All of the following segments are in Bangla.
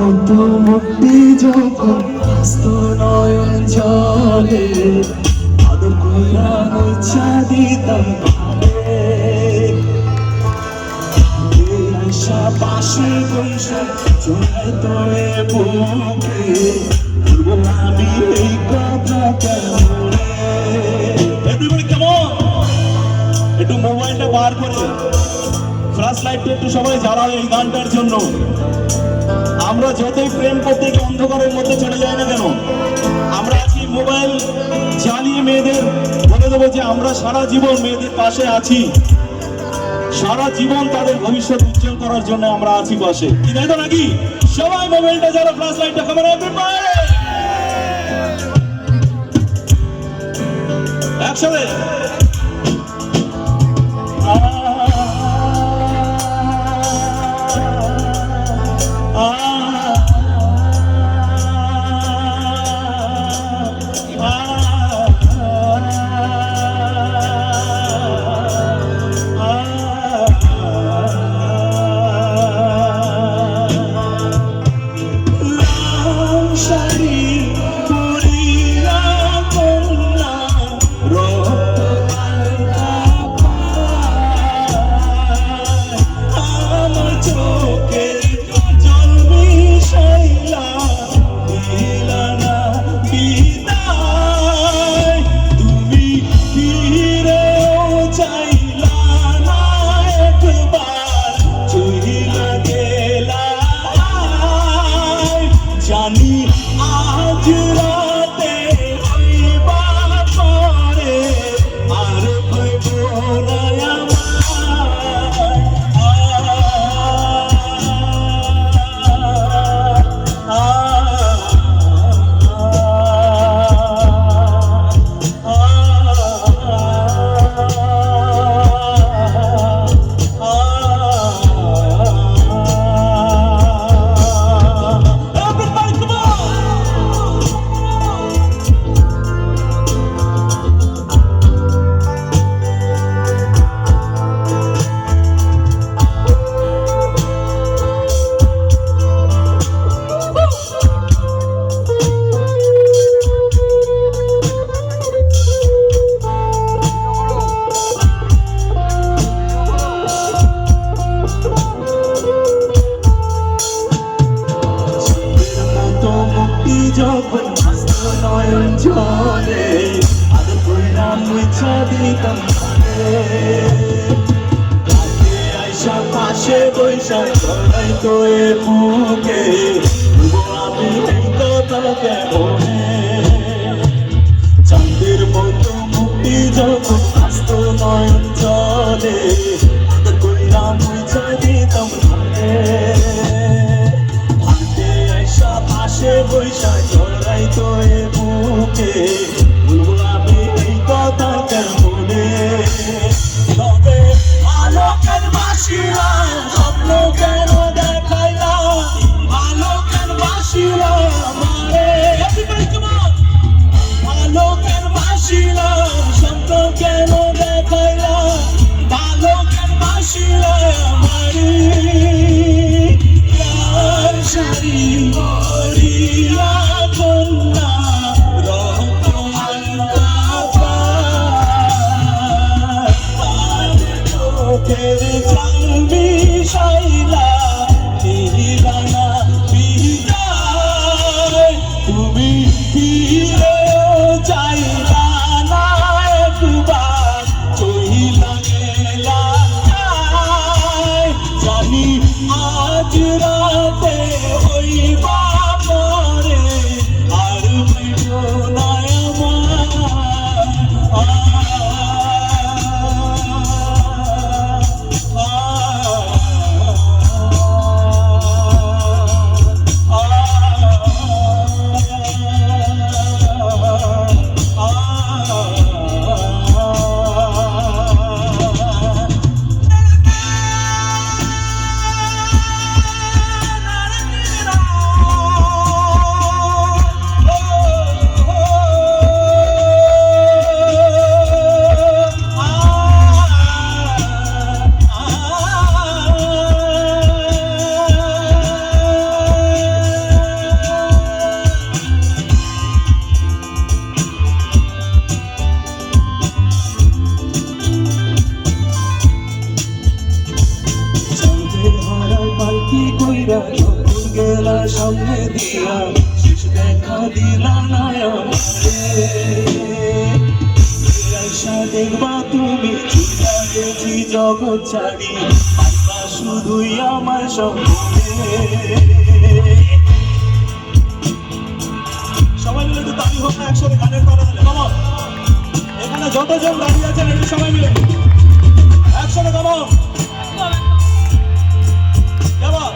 মতো মুক্তি যখন হস্ত নয়ন জলে আদর কইরা মুছা দিতাম আশা পাশে বৈশা চলে তোরে বুকে বলবো আমি এই কথা কেমনে। এভরিবডি কাম অন, একটু মোবাইলটা বার করে ফ্ল্যাশ লাইটটা একটু সবাই জ্বালাও এই গানটার জন্য। আমরা যতই প্রেম করতে গিয়ে অন্ধকারের মধ্যে চলে যাই না কেন, আমরা আজকে মোবাইল জ্বালিয়ে মেয়েদের বলে দেবো যে আমরা সারা জীবন মেয়েদের পাশে আছি, সারা জীবন তাদের ভবিষ্যৎ উজ্জ্বল করার জন্য আমরা আছি পাশে। কি তাই তো নাকি? সবাই মোবাইলটা যারা ফ্ল্যাশ লাইটটা ক্যামেরা একসাথে যখন হস্ত নয়ন জলে আদর কইরা মুছা দিতাম রাতে আইসা পাশে বৈশা জড়াই তোরে বুকে বলবো আমি এই কথা কেমনে। চাঁদের মতো মুক্তি যখন হস্ত নয়ন জলে আদর কইরা মুছা দিতাম বৈশা জড়াই তোরে বুকে বলবো আমি এই কথা কেমনে। তবে আলোকের বাসিরা স্বপ্ন কেন দেখাইলা, আলোকের বাসিরা আমারে আলোকের বাসিরা স্বপ্ন কেন দেখাইলা, আলোকের বাসিরা আমারে শাড়ি তুমি ফিরে চাইলা না একবার চইলা গেলা জানি আজ রাতে হইবা পরে আর মিটো না আমার তুমি চুলা গেছি জগৎ ছাড়ি পাইবা শুধুই আমার সঙ্গে সবাই মিলে একটু তালি হোক না একসাথে গানের তারা দিলে কেমন এখানে যতজন দাঁড়িয়ে আছেন একটু সবাই মিলে একসাথে কেমন কেমন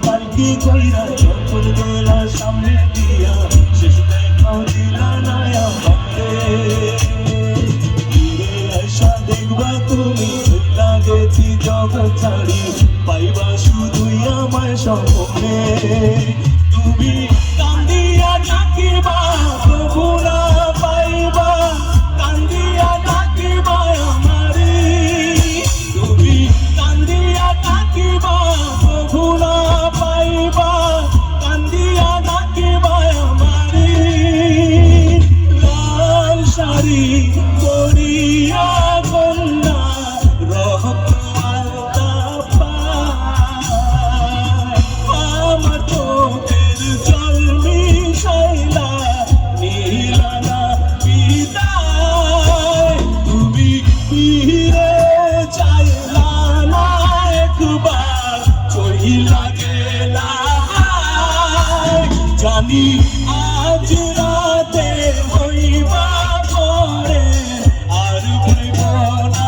পালকি কইরা যখন গেলা সামনে দিয়া শেষ দেখাও দিলা না আমাকে ফিরে আসা দেখবা তুমি লাগেছি জগৎ ছাড়ি পাইবা শুধুই আমার স্বপ্নে তুমি কান্দিয়া ডাকিবা তবু না পাইবা কান্দিয়া ডাকিবা আমারে তুমি কান্দিয়া ডাকিবা তবু না পাইবা কান্দিয়া ডাকিবা আমারে লাল শাড়ি পরিয়া কন্যা রক্ত আলতা পায় আমার চোখের জল মিশাইলা নীলা না বিদায় তুমি ফিরে চাইলা না একবার চইলা গেলা জানি আজ রাতে হইবা পরে আর ভুলব না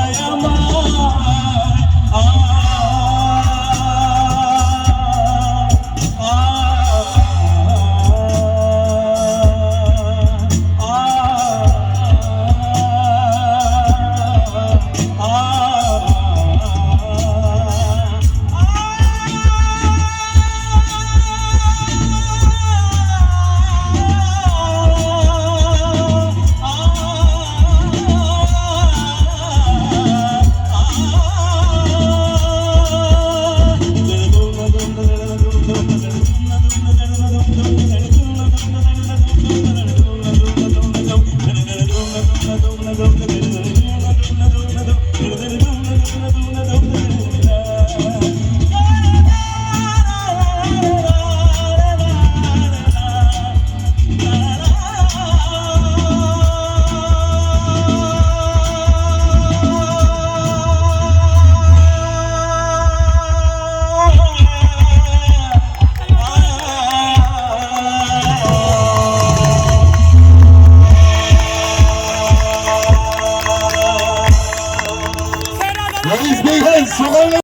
Raise big hands,